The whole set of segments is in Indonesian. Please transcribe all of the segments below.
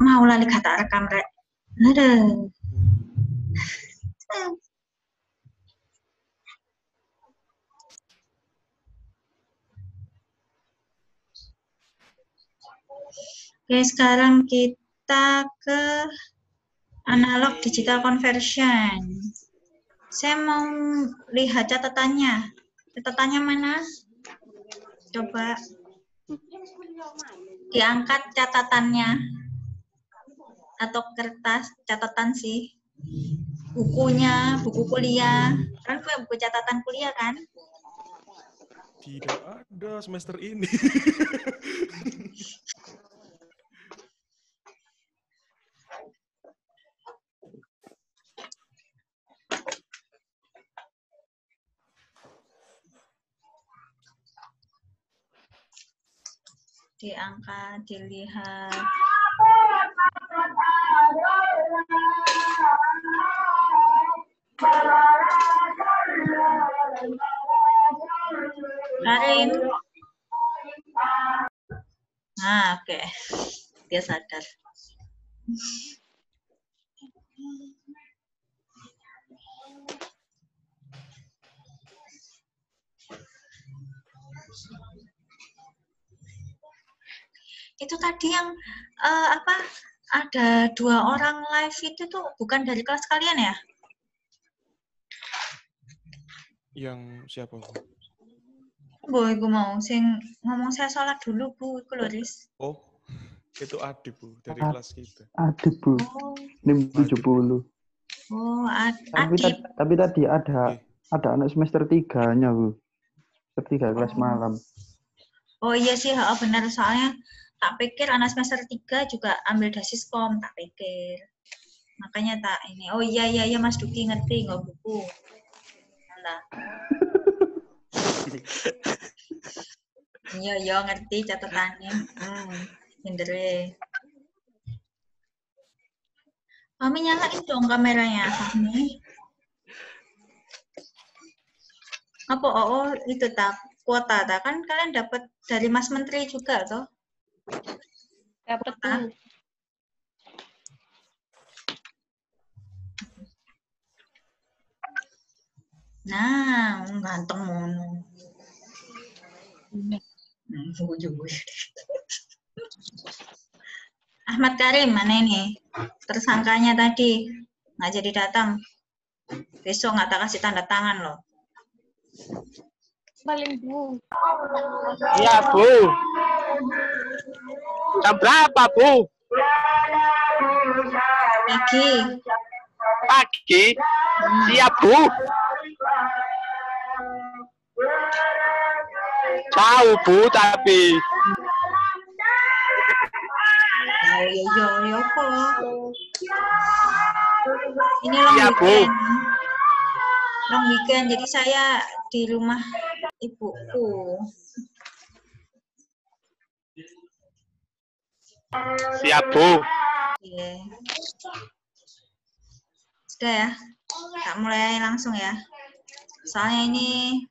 Mau lali kata rekam rek. Aduh. Oke, sekarang kita ke analog digital conversion. Saya mau lihat catatannya. Catatannya mana? Coba diangkat catatannya. Atau kertas catatan sih. Bukunya, buku kuliah. Kan punya buku catatan kuliah kan? Tidak ada semester ini. Diangkat, dilihat. Karin. Nah, oke. Dia sadar. Itu tadi yang ada 2 orang live itu tuh bukan dari kelas kalian ya? Yang siapa, Bu? Boy, gue mau ngomong saya sholat dulu, Bu. Iku lho, Riz. Oh, itu Adib, Bu, dari kelas kita. Adib, Bu. Oh. 70. Oh, Adib. Tapi tadi ada anak semester 3-nya, Bu. Semester 3 kelas malam. Oh iya sih, benar. Soalnya tak pikir anak semester 3 juga ambil dasiskom, tak pikir. Makanya tak ini. Oh iya Mas Duki ngerti nggak buku. Nah. Iya ngerti catatannya. Hindere. Kami nyalain dong kameranya, Fahmi. Apa itu tak kuota tak kan kalian dapat dari Mas Menteri juga toh? Dapat tuh. Nah, ganteng mono. Ahmad Karim mana ini? Tersangkanya tadi nggak jadi datang. Besok nggak tak kasih tanda tangan loh. Paling Bu. Iya, Bu. Jam berapa, Bu? Pagi. Pagi? Siap, Bu. Jauh, Bu, tapi. Yo kok. Ini long iya, weekend. Bu. Long weekend, jadi saya di rumah ibuku. Siap, Bu. Oke. Sudah ya, tak mulai langsung ya. Soalnya ini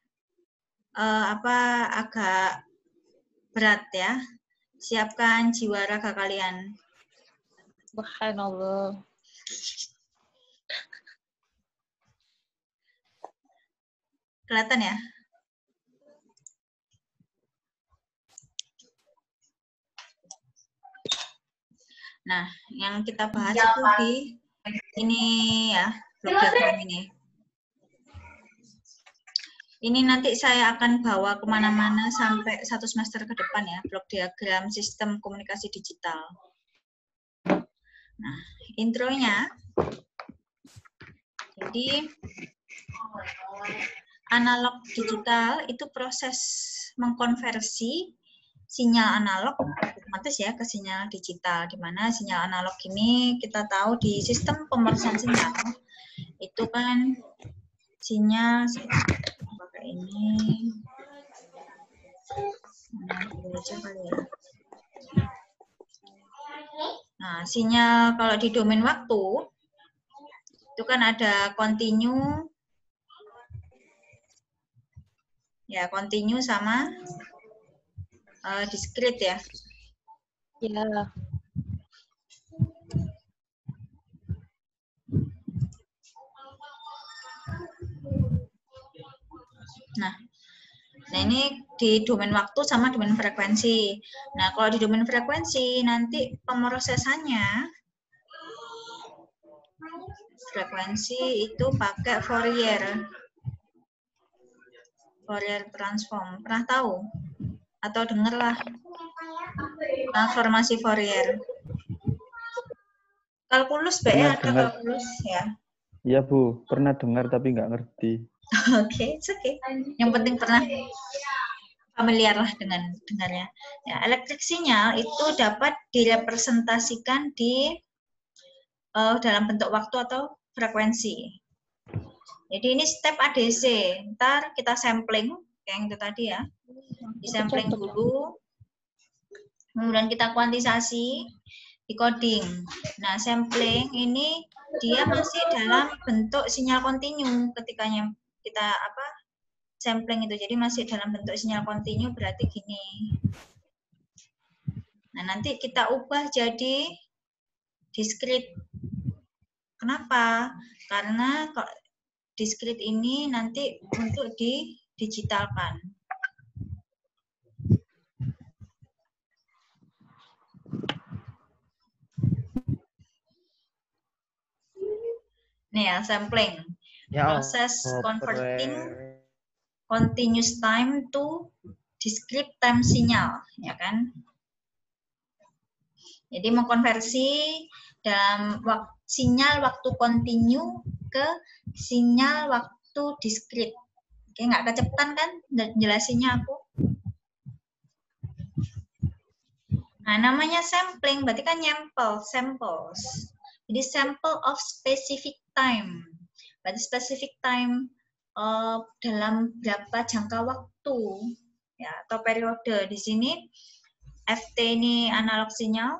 agak berat ya. Siapkan jiwa raga kalian. Subhanallah. Kelihatan ya? Nah, yang kita bahas itu di ini ya, blok diagram ini. Ini nanti saya akan bawa kemana-mana sampai 1 semester ke depan ya, blok diagram sistem komunikasi digital. Nah, intronya. Jadi, analog digital itu proses mengkonversi sinyal analog otomatis ya ke sinyal digital, di mana sinyal analog ini kita tahu di sistem pemrosesan sinyal itu kan sinyal pakai ini. Nah, sinyal kalau di domain waktu itu kan ada continue, Ya, continue sama discrete ya. Ya. Nah, ini di domain waktu sama domain frekuensi. Nah, kalau di domain frekuensi nanti pemrosesannya frekuensi itu pakai Fourier transform. Pernah tahu? Atau dengarlah transformasi Fourier? Kalkulus, Mbak, ya? Ada kalkulus ya? Iya, Bu. Pernah dengar tapi nggak ngerti. Oke, it's okay. Yang penting pernah familiar lah dengan dengarnya. Ya, elektrik sinyal itu dapat direpresentasikan di dalam bentuk waktu atau frekuensi. Jadi ini step ADC. Ntar kita sampling, kayak yang itu tadi ya. Disampling dulu. Kemudian kita kuantisasi, decoding. Nah, sampling ini dia masih dalam bentuk sinyal kontinu ketika kita sampling itu. Jadi masih dalam bentuk sinyal kontinu berarti gini. Nah, nanti kita ubah jadi discrete. Kenapa? Karena discrete ini nanti untuk didigitalkan. Nih ya, sampling. Proses converting continuous time to discrete time sinyal, ya kan? Jadi mengkonversi dalam sinyal waktu kontinu ke sinyal waktu discrete. Oke, nggak kecepatan kan jelasinnya aku? Nah, namanya sampling berarti kan samples. Jadi sample of specific time. Berarti specific time dalam berapa jangka waktu ya atau periode. Di sini FT ini analog sinyal.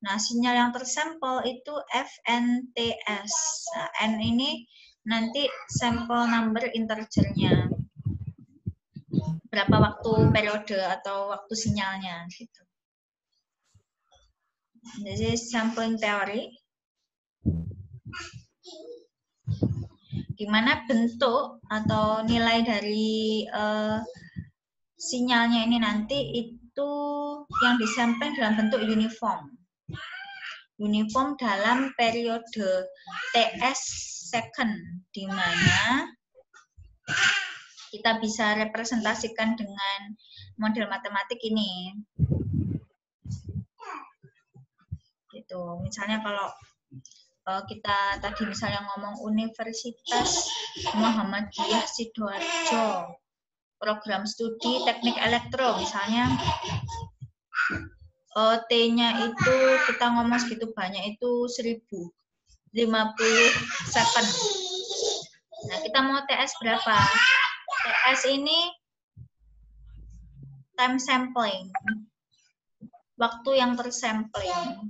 Nah, sinyal yang tersampel itu FNTS. Nah, N ini nanti sampel number integernya. Berapa waktu periode atau waktu sinyalnya gitu. Jadi sampling teori. Di mana bentuk atau nilai dari sinyalnya ini nanti itu yang disampling dalam bentuk uniform. Uniform dalam periode TS second, di mana kita bisa representasikan dengan model matematik ini. Gitu. Misalnya kalau kita tadi misalnya ngomong Universitas Muhammadiyah Sidoarjo, program studi teknik elektro misalnya, T-nya itu kita ngomong segitu banyak itu 1050 second. Nah, kita mau TS berapa? TS ini time sampling. Waktu yang tersampling.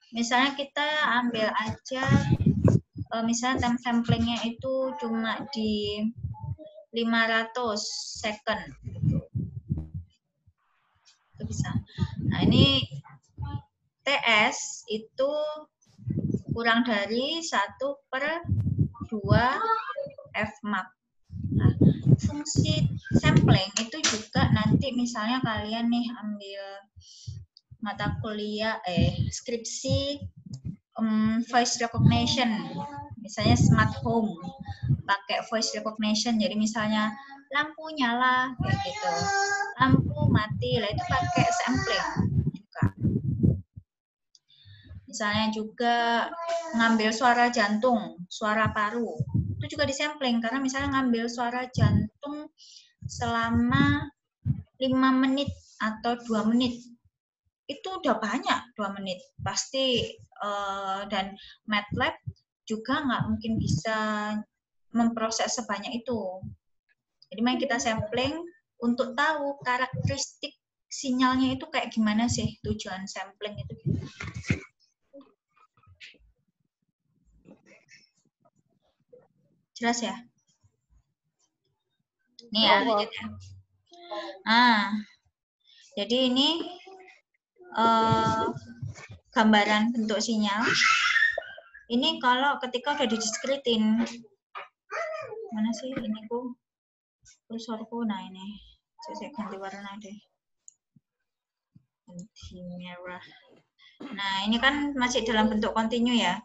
Misalnya kita ambil aja, misalnya time samplingnya itu cuma di 500 second. Itu bisa. Nah, ini TS itu kurang dari 1/2 Fmax. Nah, fungsi sampling itu juga nanti misalnya kalian nih ambil mata kuliah skripsi voice recognition, misalnya smart home pakai voice recognition. Jadi misalnya lampu nyala kayak gitu, lampu mati lah, itu pakai sampling juga. Misalnya juga ngambil suara jantung, suara paru, itu juga disampling karena misalnya ngambil suara jantung selama 5 menit atau 2 menit. Itu udah banyak 2 menit pasti, dan MATLAB juga nggak mungkin bisa memproses sebanyak itu. Jadi mari kita sampling untuk tahu karakteristik sinyalnya itu kayak gimana sih, tujuan sampling itu. Jelas ya? Ini ya, lanjut ya. Nah, jadi ini gambaran bentuk sinyal. Ini kalau ketika udah didiskritin. Mana sih ini kursorku? Nah ini. Saya ganti warna deh. Ganti merah. Nah, ini kan masih dalam bentuk kontinu ya.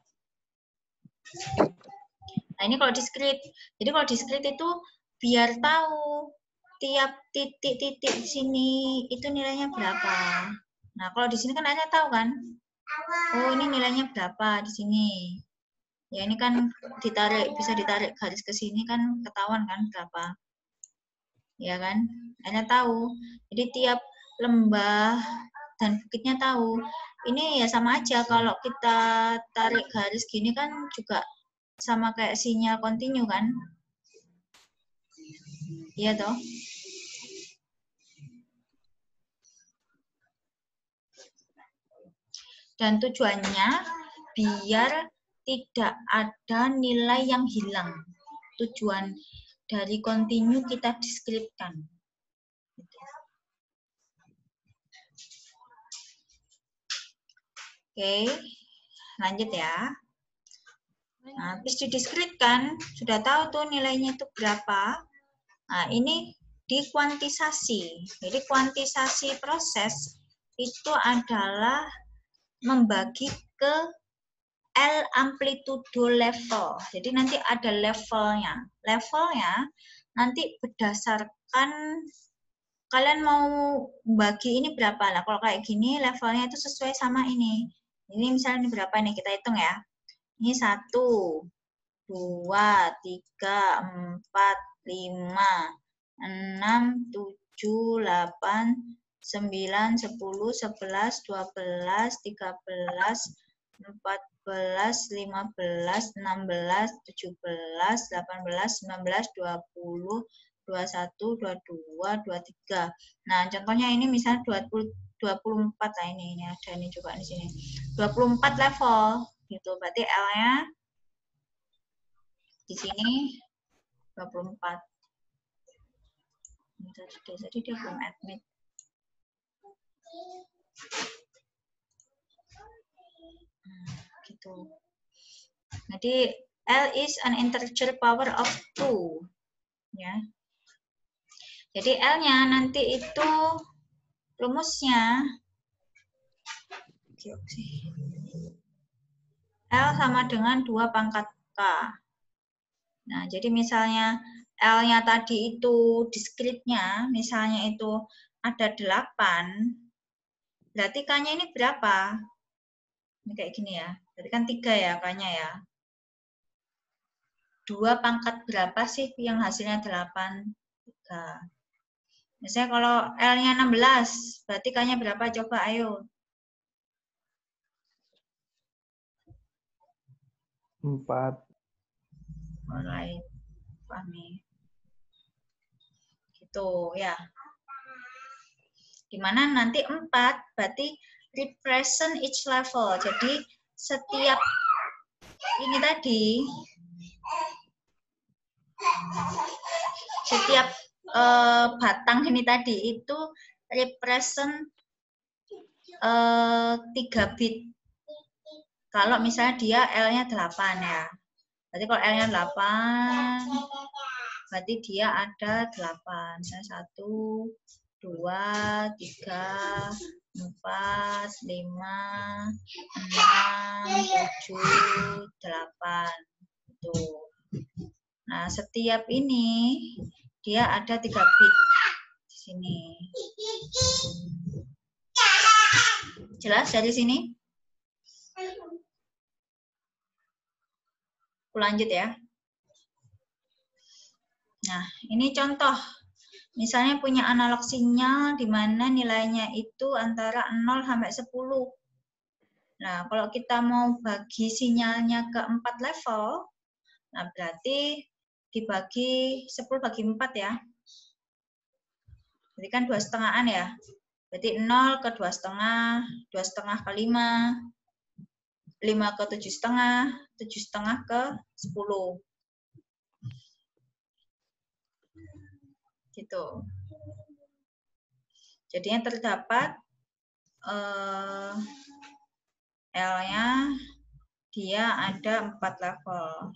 Nah, ini kalau diskrit. Jadi kalau diskrit itu biar tahu tiap titik-titik di sini itu nilainya berapa. Nah, kalau di sini kan Anda tahu kan? Oh, ini nilainya berapa di sini. Ya, ini kan bisa ditarik garis ke sini kan ketahuan kan berapa. Ya kan? Anda tahu. Jadi tiap lembah dan bukitnya tahu. Ini ya sama aja kalau kita tarik garis gini kan juga sama kayak sinyal kontinu kan? Iya toh? Dan tujuannya biar tidak ada nilai yang hilang. Tujuan dari kontinu kita diskripkan. Oke, lanjut ya. Nah, habis didiskripkan, sudah tahu tuh nilainya itu berapa. Nah, ini dikuantisasi. Jadi kuantisasi proses itu adalah membagi ke L amplitudo level. Jadi nanti ada levelnya. Levelnya nanti berdasarkan kalian mau bagi ini berapa lah. Kalau kayak gini levelnya itu sesuai sama ini. Ini misalnya ini berapa nih, kita hitung ya. Ini 1, 2, 3, 4, 5, 6, 7, 8, 9, 10, 11, 12, 13, 14, 15, 16, 17, 18, 19, 20, 21, 22, 23. Nah, contohnya ini misalnya 24 lah ini ada ini juga di sini. 24 level gitu. Berarti L-nya di sini 24. Jadi dia belum admit. Gitu. Jadi L is an integer power of 2. Ya. Jadi L-nya nanti itu rumusnya L sama dengan 2 pangkat K. Nah, jadi misalnya L-nya tadi itu diskritnya, misalnya itu ada 8, berarti K-nya ini berapa? Ini kayak gini ya, berarti kan 3 ya K-nya ya. 2 pangkat berapa sih yang hasilnya 8? 3. Misalnya kalau L-nya 16, berarti K-nya berapa? Coba ayo. 4. Alright, pahami. Gitu ya. Dimana nanti 4 berarti represent each level. Jadi setiap ini tadi, setiap batang ini tadi itu represent 3 bit. Kalau misalnya dia L-nya 8 ya. Berarti kalau L-nya 8, berarti dia ada 8. Misalnya 1, 2, 3, 4, 5, 6, 7, 8. Itu. Nah, setiap ini dia ada 3 bit di sini. Jelas dari sini? Aku lanjut ya. Nah, ini contoh. Misalnya punya analog sinyal di mana nilainya itu antara 0 sampai 10. Nah, kalau kita mau bagi sinyalnya ke 4 level, nah berarti dibagi 10 bagi 4 ya. Jadi kan 2,5-an ya. Berarti 0 ke 2,5, 2,5 ke 5, 5 ke 7,5, 7,5 ke 10. Gitu. Jadinya terdapat L-nya dia ada 4 level.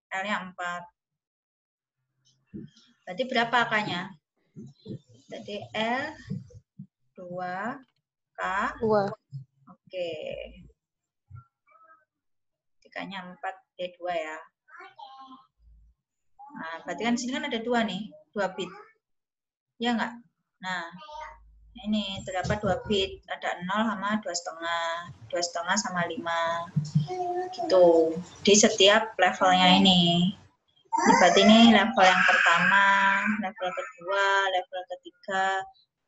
L-nya 4. Berarti berapa angkanya? Jadi L 2 K. 2. Oke. Tikanya 4 D2 ya. Nah, berarti kan sini kan ada 2 nih, 2 bit. Ya enggak? Nah, ini terdapat 2 bit, ada 0 sama 2,5. 2,5 sama 5. Gitu. Di setiap levelnya ini. Ini berarti ini level yang pertama, level kedua, level ketiga,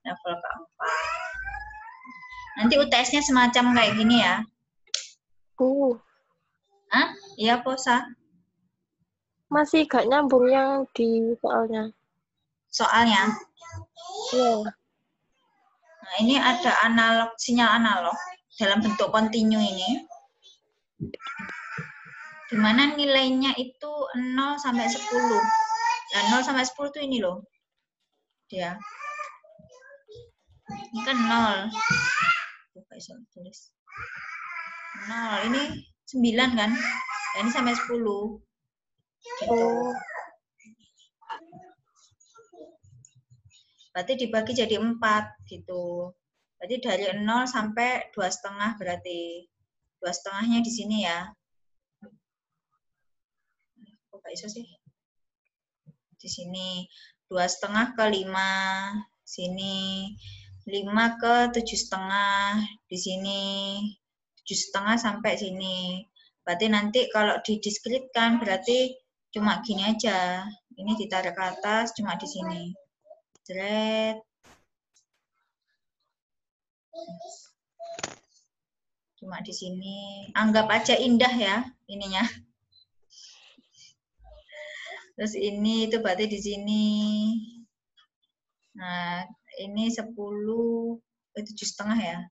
level keempat. Nanti UTS-nya semacam kayak gini ya. Hah? Iya, Posa? Masih gak nyambung yang di soalnya. Soalnya? Iya. Nah, ini ada analog, sinyal analog dalam bentuk kontinu ini. Di mana nilainya itu 0 sampai 10. Nah, 0 sampai 10 itu ini loh. Dia. Ini kan 0. Coba bisa tulis. 0. Ini 9 kan? Nah, ini sampai 10. Gitu. Berarti dibagi jadi 4 gitu. Berarti dari 0 sampai 2,5 berarti. 2,5-nya di sini ya. Kok gak iso sih? Di sini 2,5 ke 5 sini, 5 ke 7,5 di sini, 7,5 sampai sini. Berarti nanti kalau didiskretkan berarti cuma gini aja. Ini ditarik ke atas cuma di sini. Jret. Cuma di sini. Anggap aja indah ya ininya. Terus ini itu berarti di sini. Nah, ini 10, 7,5 ya.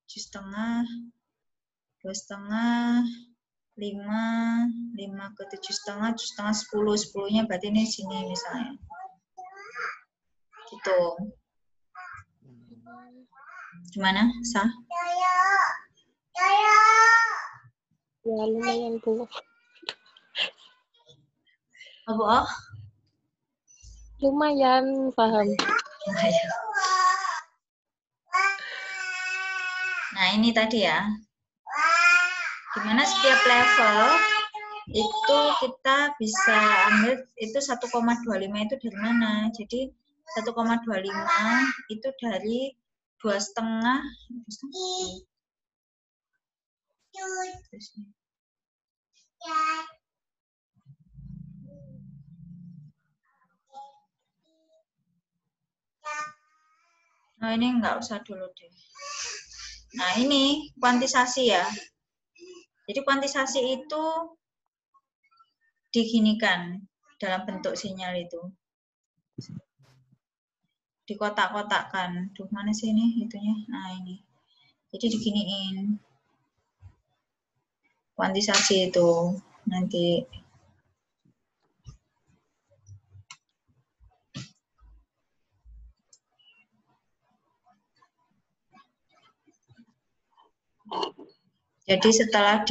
7,5, 2,5, 5, 5 ke 7,5, 7,5, 10. 10-nya berarti ini sini misalnya. Gitu. Gimana, Sah? Ya lumayan, Bu. Apa? Lumayan paham. Nah, ini tadi ya. Dimana setiap level itu kita bisa ambil itu 1,25 itu dari mana? Jadi 1,25 itu dari 2,5. Nah, ini enggak usah dulu deh. Nah, ini kuantisasi ya. Jadi kuantisasi itu diginikan dalam bentuk sinyal itu. Dikotak-kotakkan. Duh, mana sih ini itunya? Nah, ini. Jadi diginiin. Kuantisasi itu nanti. Jadi setelah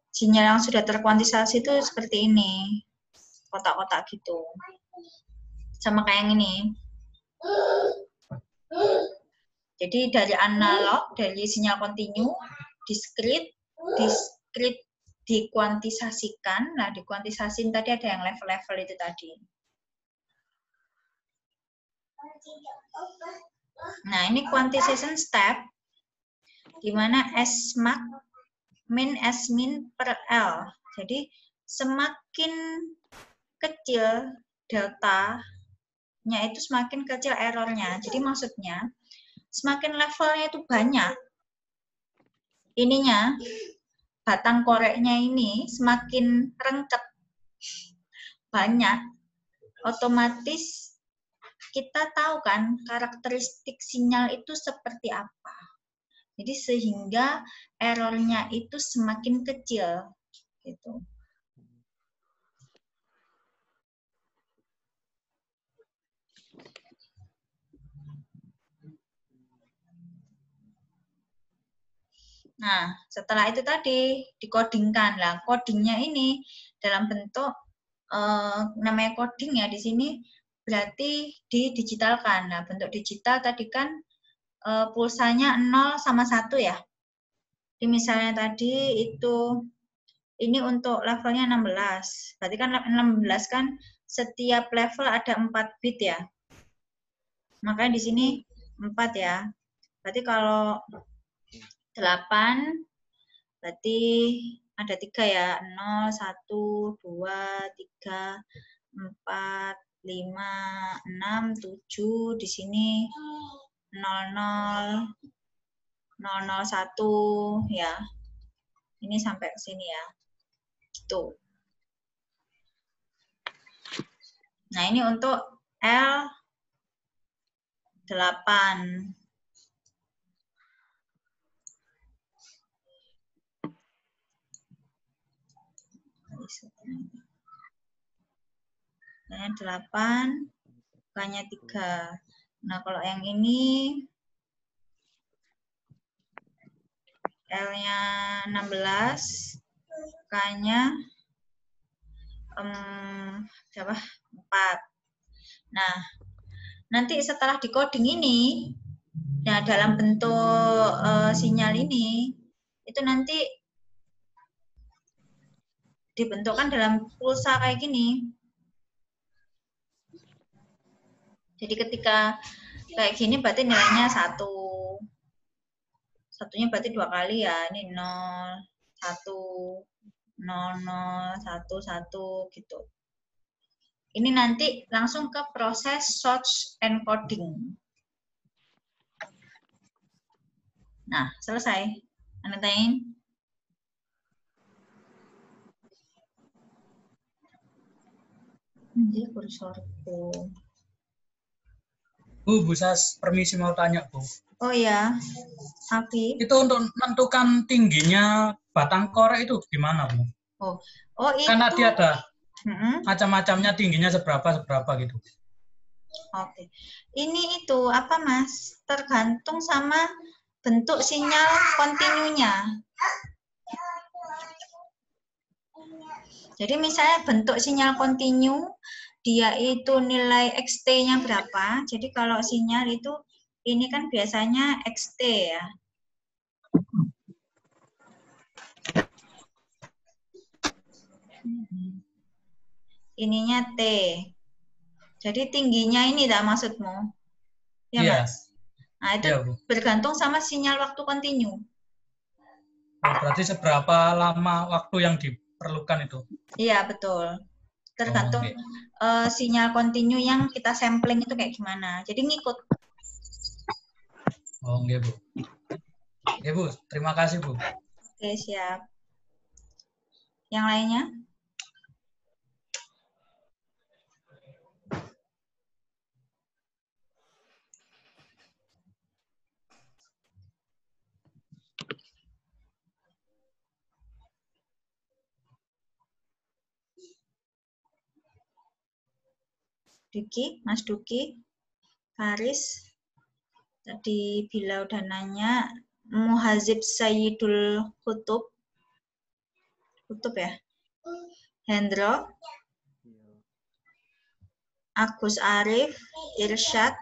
sinyal yang sudah terkuantisasi itu seperti ini, kotak-kotak gitu, sama kayak yang ini. Jadi dari analog, dari sinyal kontinu, diskrit dikuantisasikan. Nah, dikuantisasikan tadi ada yang level-level itu tadi. Nah, ini quantization step, di mana S-max, min S-min per L. Jadi, semakin kecil delta-nya itu semakin kecil errornya. Jadi, maksudnya, semakin levelnya itu banyak, ininya, batang koreknya ini semakin rengket, banyak, otomatis kita tahu kan karakteristik sinyal itu seperti apa. Jadi sehingga errornya itu semakin kecil gitu. Nah, setelah itu tadi dikodingkan. Lah, codingnya ini dalam bentuk namanya coding ya di sini berarti didigitalkan. Nah, bentuk digital tadi kan pulsanya 0 sama 1 ya. Jadi misalnya tadi itu ini untuk levelnya 16. Berarti kan 16 kan setiap level ada 4 bit ya. Makanya di sini 4 ya. Berarti kalau 8 berarti ada 3 ya. 0, 1, 2, 3, 4, 5, 6, 7. Di sini 00, 001 ya. Ini sampai ke sini ya. Gitu. Nah, ini untuk L8. Nah, 8, K-nya 3. Nah, kalau yang ini L-nya 16, K-nya berapa? 4. Nah, nanti setelah decoding ini, nah dalam bentuk sinyal ini, itu nanti dibentukkan dalam pulsa kayak gini. Jadi ketika kayak gini berarti nilainya 1. Satunya berarti 2 kali ya. Ini 0, 1, 0, 0, 1, 1 gitu. Ini nanti langsung ke proses source encoding. Nah, selesai. Anda tanyain. Ini kursorku. Bu, Sas, permisi mau tanya, Bu. Oh ya, Afi. Itu untuk menentukan tingginya batang korek itu gimana, Bu? Oh itu. Karena dia ada macam-macamnya, tingginya seberapa gitu. Oke. Ini itu apa, Mas? Tergantung sama bentuk sinyal kontinunya. Jadi misalnya bentuk sinyal kontinu, dia itu nilai XT-nya berapa. Jadi kalau sinyal itu, ini kan biasanya XT ya. Ininya T. Jadi tingginya ini tak maksudmu? Ya, Iya. Mas? Nah, itu Iya, Bu. bergantung sama sinyal waktu kontinu. Oh, berarti seberapa lama waktu yang diperlukan itu? Iya, betul. Tergantung Oh, sinyal kontinu yang kita sampling itu kayak gimana. Jadi ngikut. Oh, enggak, Bu. Oke, Bu. Terima kasih, Bu. Oke, siap. Yang lainnya? Duki, Mas Duki, Faris. Tadi Bila udah nanya. Muhazib Sayyidul Kutub. Kutub ya? Hendro. Agus Arif, Irsyad.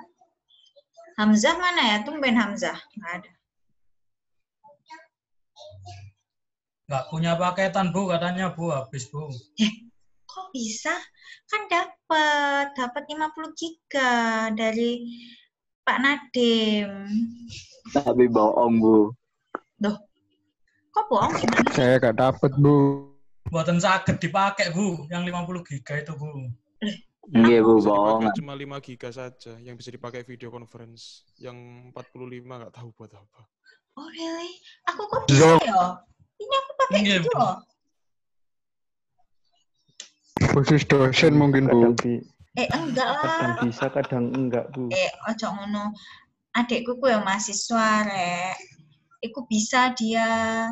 Hamzah mana ya? Tumben Hamzah. Nggak ada. Nggak punya paketan, Bu, katanya, Bu. Habis, Bu. Kok bisa? Kan dapat 50 giga dari Pak Nadim. Tapi bohong, Bu. Loh, kok bohong gimana? Saya nggak dapat, Bu. Buatan sakit dipakai, Bu. Yang 50 giga itu, Bu. Iya, Bu, Bisa bohong. dipakai cuma 5 giga saja yang bisa dipakai video conference. Yang 45 nggak tahu buat apa. Oh really? Aku kok bisa ya? Ini aku pakai Iya, gitu Bu. loh. Khusus dosen mungkin, Bu. Enggak Kadang lah. bisa, kadang enggak, Bu. Ojo ngono. Adekku ku ya mahasiswa, Rek. Iku bisa dia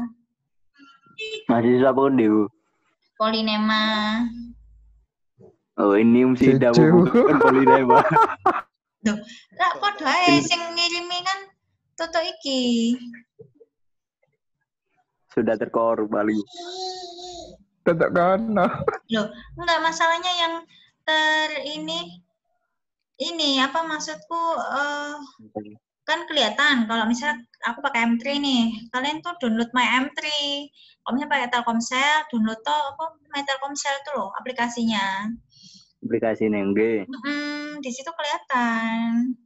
Mahasiswa Pondi, Bu. Polinema. Oh, ini mesti tidak Cucu. bukan Polinema. Loh, lah padha ae sing ngirimi kan Toto iki. Sudah terkorban. Tetap karena. Loh, enggak, masalahnya yang ini apa maksudku, kan kelihatan kalau misalnya aku pakai M3 nih, kalian tuh download My M3. Kalau misalnya pakai Telkomsel, download tuh apa My Telkomsel tuh loh aplikasinya. Aplikasi nengge. Di situ kelihatan.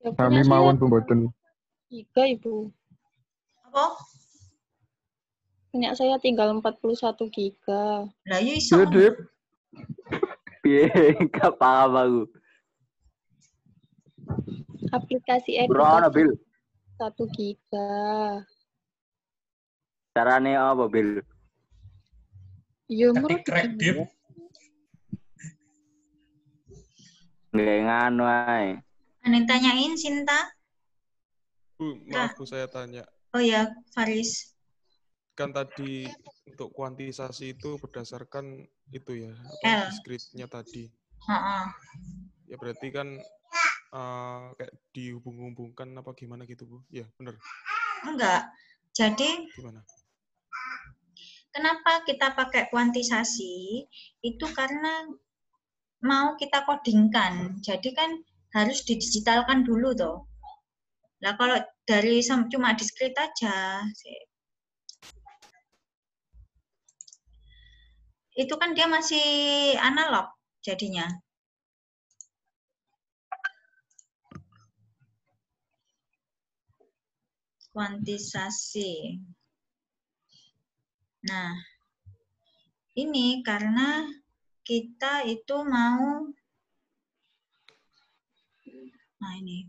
Ya, Kami punya saya mawon pemboten. 3, Ibu. Apa? Punya saya tinggal 41 giga. Lah yo iso. Dip. Piye gak paham aku. Aplikasi Berapa edukasi Bil? 1 giga. Carane apa Bil? Ya, Ketik murah crack deep. Nggak nganu ae. Aneh tanyain Sinta. Bu, maaf Bu, saya tanya. Oh ya, Faris. Kan tadi untuk kuantisasi itu berdasarkan itu ya, L. discrete-nya tadi. Heeh. Ya berarti kan kayak dihubung-hubungkan apa gimana gitu Bu? Ya benar. Enggak. Jadi Gimana? kenapa kita pakai kuantisasi? Itu karena mau kita codingkan. Jadi kan harus didigitalkan dulu toh. Nah kalau dari cuma discrete aja, itu kan dia masih analog jadinya. Kuantisasi. Nah, ini karena kita itu mau, nah ini,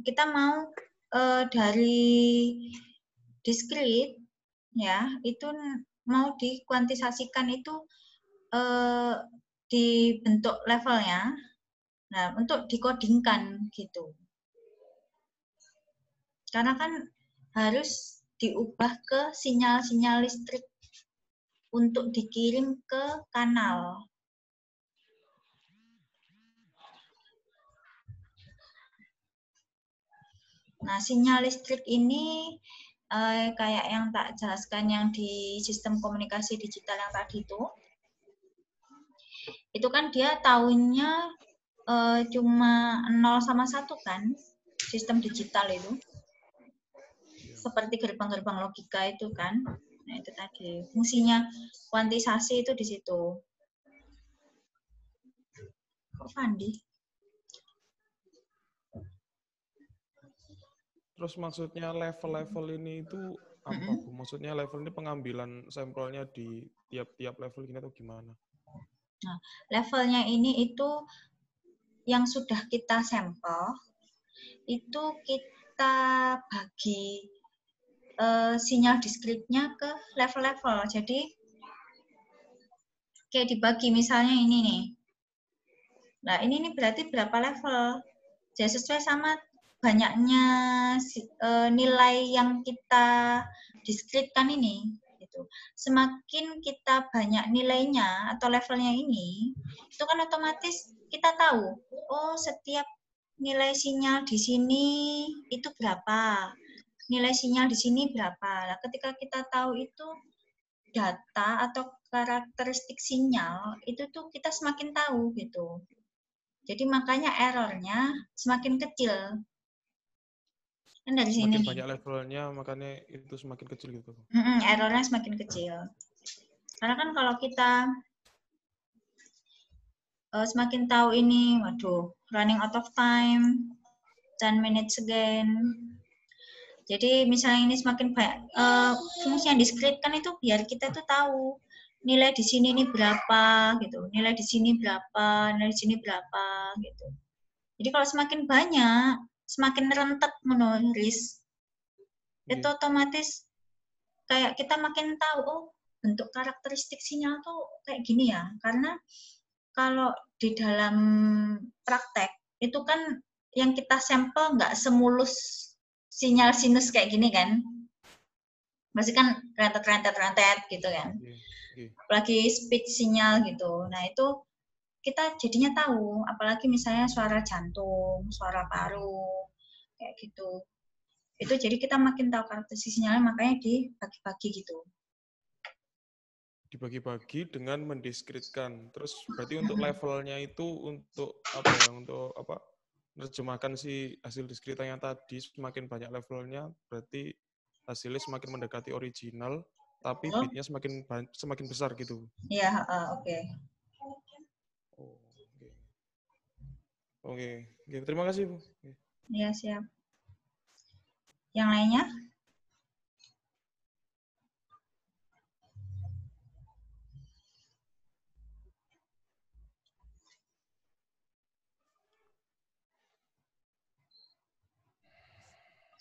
kita mau dari discrete, ya, itu mau dikuantisasikan itu dibentuk levelnya, nah untuk dikodingkan gitu. Karena kan harus diubah ke sinyal-sinyal listrik untuk dikirim ke kanal. Nah, sinyal listrik ini kayak yang tak jelaskan yang di sistem komunikasi digital yang tadi itu kan dia tahunnya cuma 0 sama 1 kan, sistem digital itu. Seperti gerbang-gerbang logika itu kan. Nah, itu tadi. Fungsinya kuantisasi itu di situ. Kok Fandi? Terus maksudnya level-level ini itu apa Bu? Maksudnya level ini pengambilan sampelnya di tiap-tiap level gini atau gimana? Nah, levelnya ini itu yang sudah kita sampel, itu kita bagi sinyal discrete-nya ke level-level. Jadi kayak dibagi misalnya ini nih. Nah, ini berarti berapa level? Jadi sesuai sama banyaknya nilai yang kita discrete-kan ini. Gitu. Semakin kita banyak nilainya atau levelnya ini, itu kan otomatis kita tahu, oh setiap nilai sinyal di sini itu berapa. Nilai sinyal di sini berapa. Nah, ketika kita tahu itu data atau karakteristik sinyal, itu tuh kita semakin tahu gitu. Jadi makanya errornya semakin kecil. Kan dari sini. Semakin banyak levelnya, makanya itu semakin kecil gitu. Errornya semakin kecil. Karena kan kalau kita semakin tahu ini, waduh, running out of time, 10 minutes again. Jadi misalnya ini semakin banyak, fungsi yang discrete kan itu biar kita tuh tahu nilai di sini ini berapa gitu, nilai di sini berapa, nilai di sini berapa gitu. Jadi kalau semakin banyak, semakin rentet menulis, itu otomatis kayak kita makin tahu, oh bentuk karakteristik sinyal tuh kayak gini ya. Karena kalau di dalam praktek itu kan yang kita sampel nggak semulus sinyal sinus kayak gini kan, masih kan rentet gitu kan, apalagi speed sinyal gitu. Nah itu kita jadinya tahu, apalagi misalnya suara jantung, suara paru kayak gitu, Itu jadi kita makin tahu karakteristik sinyalnya, makanya dibagi-bagi gitu. Dibagi-bagi dengan mendiskretkan. Terus berarti untuk levelnya itu untuk apa ya? Untuk apa? Menerjemahkan si hasil diskretannya tadi, semakin banyak levelnya, berarti hasilnya semakin mendekati original, tapi bitnya semakin besar gitu. Iya, oke. Oh, oke. Terima kasih, Bu. Iya, siap. Yang lainnya?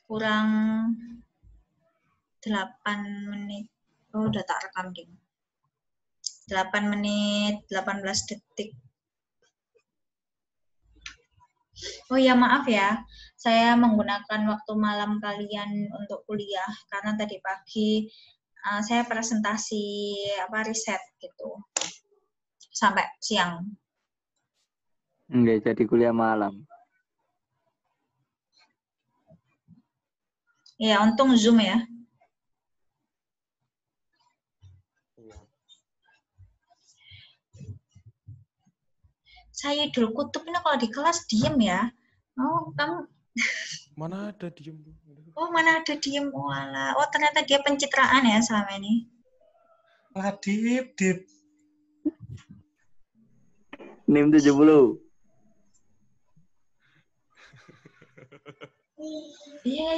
Kurang 8 menit. Oh, udah tak rekam, Ding. 8 menit 18 detik. Oh ya, maaf ya. Saya menggunakan waktu malam kalian untuk kuliah karena tadi pagi saya presentasi riset gitu. Sampai siang. Enggak jadi kuliah malam. Ya, untung Zoom ya. Sayyidul Kutub ini kalau di kelas diem ya. Oh, kamu Mana ada diem, Bu? Oh, mana ada diem. Walah. Oh, ternyata dia pencitraan ya selama ini. Lah, Dip. NIM 70. Iya.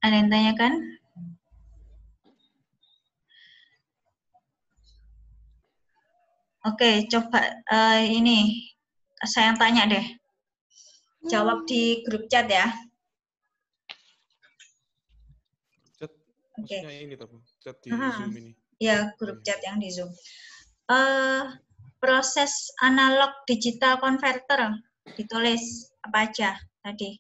Ada yang tanyakan? Oke, coba ini saya yang tanya deh. Jawab di grup chat ya. Chat, maksudnya ini Bu, chat di Zoom ini. Ya, grup chat yang di Zoom. Proses analog digital converter ditulis apa aja tadi?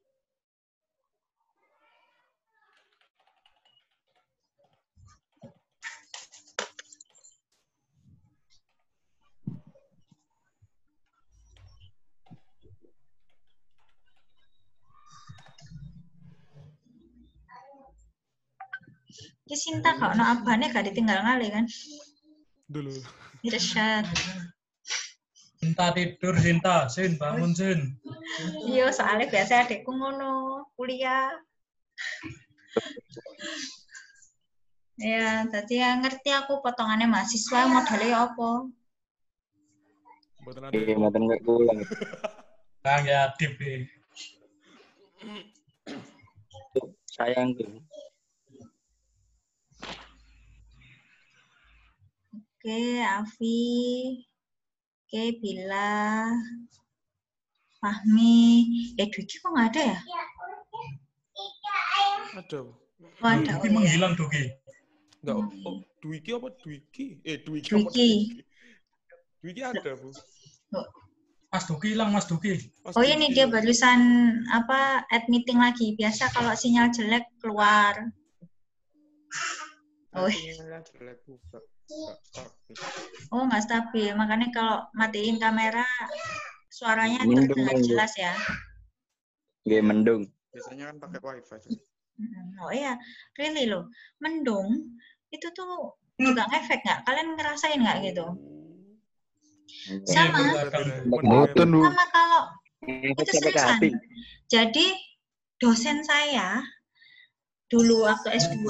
Ki Sinta kok no abane gak ditinggal ngali kan? Dulu. Irsyad. Sinta tidur, Sinta. Sin, bangun, Sin. Iya, soalnya biasa adekku ngono, kuliah. Ya, tadi ya ngerti aku potongannya mahasiswa modelnya apa. Buatan ada. Iya, mboten enggak kulang. Kang ya, Dip. Sayang tuh. Oke, Afi. Oke, Bila. Fahmi. Dwiki kok nggak ada ya? Ada, Bu. Oh, ada. Duki menghilang, Duki. Enggak, oh, Dwiki apa Dwiki? Dwiki Dwiki. apa Dwiki? Dwiki ada, Bu. Mas Duki hilang, Mas Duki. Oh ini dia barusan add meeting lagi. Biasa kalau sinyal jelek keluar. Oh, Sinyalnya jelek, Bu. nggak stabil. Makanya kalau matiin kamera suaranya terdengar jelas ya. Nggih, mendung. Biasanya kan pakai wifi. Oh iya, really loh. Mendung itu tuh juga ngefek nggak? Kalian ngerasain nggak gitu? Sama kalau itu seriusan. Jadi dosen saya dulu waktu S2,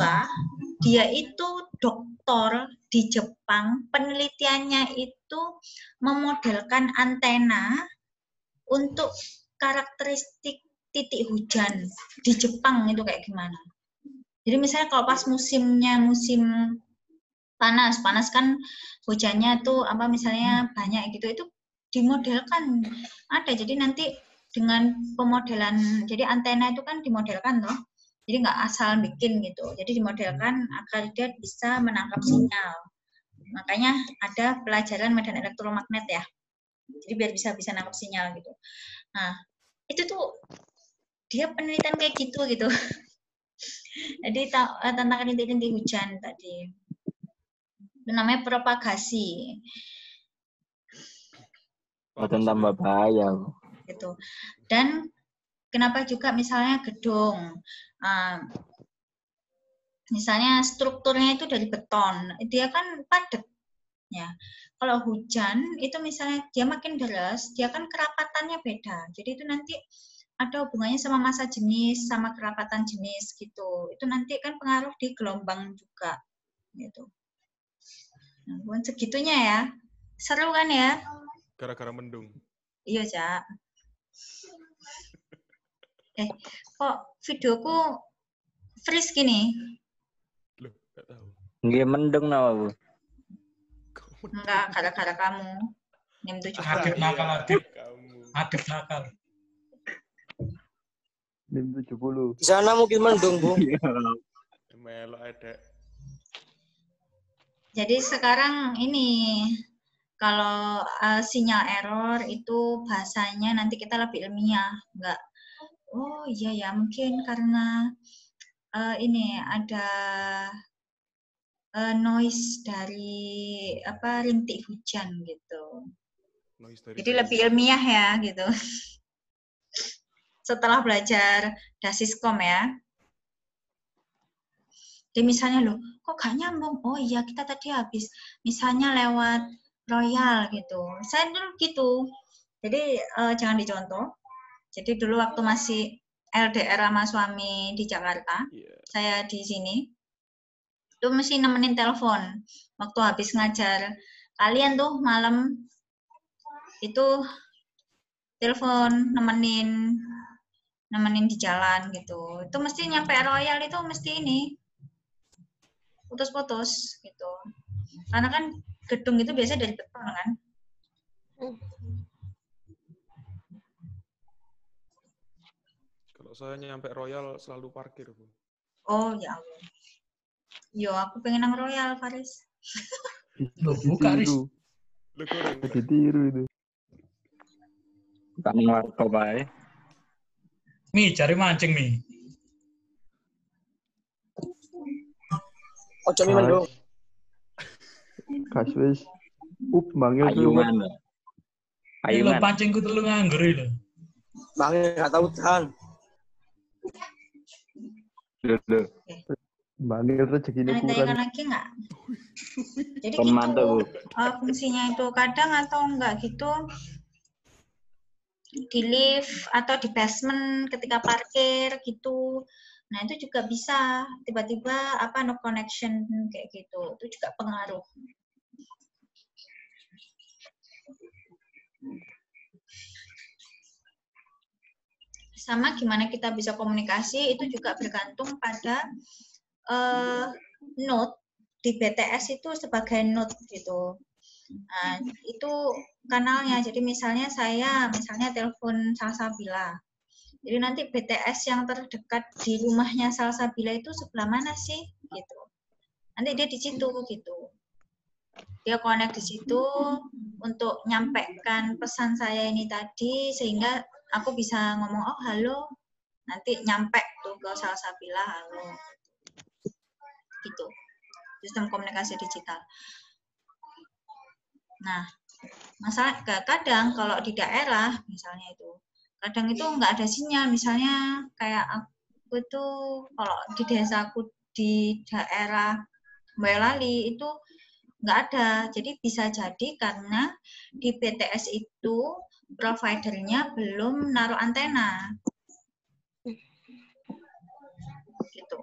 dia itu doktor di Jepang, penelitiannya itu memodelkan antena untuk karakteristik titik hujan di Jepang itu kayak gimana. Jadi misalnya kalau pas musim panas kan hujannya tuh misalnya banyak gitu, itu dimodelkan ada. Jadi nanti dengan pemodelan, jadi antena itu kan dimodelkan toh, jadi nggak asal bikin gitu, jadi dimodelkan agar dia bisa menangkap sinyal. Makanya ada pelajaran medan elektromagnet ya, jadi biar bisa nangkap sinyal gitu. Nah itu tuh dia penelitian kayak gitu. Jadi tentang rintik-rintik hujan tadi. Itu namanya propagasi. Bukan tambah bahaya. gitu. Dan kenapa juga misalnya gedung, misalnya strukturnya itu dari beton, dia kan padat. Ya, kalau hujan itu misalnya dia makin deras, dia kan kerapatannya beda. Jadi itu nanti ada hubungannya sama massa jenis, sama kerapatan jenis gitu. Itu nanti kan pengaruh di gelombang juga, gitu. Nah, bukan segitunya ya, seru kan ya? Gara-gara mendung. Iya, Cak. Kok videoku freeze gini? Loh, nggak tahu. Nggih mendung nama Bu. Enggak, gara-gara kamu. NIM 70. Adit nakal, Adit. Kamu. Adit nakal. NIM 70. Di sana mungkin mendung, Bu. Melok ada. Jadi sekarang ini kalau sinyal error itu bahasanya nanti kita lebih ilmiah, enggak. Oh iya ya, mungkin karena ini ada noise dari rintik hujan gitu. Jadi lebih ilmiah ya gitu. Setelah belajar dasiskom ya. Jadi misalnya loh, kok gak nyambung? Oh iya, kita tadi habis misalnya lewat Royal gitu. Saya dulu gitu. Jadi jangan dicontoh. Jadi dulu waktu masih LDR sama suami di Jakarta, saya di sini, itu mesti nemenin telepon. Waktu habis ngajar kalian tuh malam, itu telepon nemenin di jalan gitu. Itu mesti nyampe Royal itu mesti ini putus-putus gitu. Karena kan gedung itu biasa dari beton kan. Kalau saya nyampe Royal selalu parkir, Bu. Oh ya Allah. Yo, aku pengen nang Royal, Faris. Loh, buka, Riz. Ditiru itu. Tak ngelakop ae. Mi, cari mancing, Mi. Ojo mi mendung. Kaswis. Bangil Ayungan. Ini lo Ayungan. pancingku terlalu nganggur ini. Bang enggak tahu tahan. Loh. Bangil rezekinya Ada kurang. lagi nggak? Jadi Kan gitu mantap, Bu. fungsinya itu kadang atau enggak gitu di lift atau di basement ketika parkir gitu. Nah itu juga bisa tiba-tiba no connection kayak gitu. Itu juga pengaruh. Sama gimana kita bisa komunikasi itu juga bergantung pada node di BTS itu sebagai node gitu. Nah, itu kanalnya. Jadi misalnya saya telepon Salsabila. Jadi nanti BTS yang terdekat di rumahnya Salsabila itu sebelah mana sih gitu. Nanti dia di situ gitu. Dia connect di situ untuk nyampaikan pesan saya ini tadi sehingga aku bisa ngomong oh halo. Nanti nyampe tuh ke Salsabila halo. Gitu. Sistem komunikasi digital. Nah, masalah kadang kalau di daerah misalnya itu, kadang itu nggak ada sinyal. Misalnya kayak aku tuh kalau di desaku di daerah Boyolali itu nggak ada. Jadi bisa jadi karena di BTS itu providernya belum naruh antena. Gitu.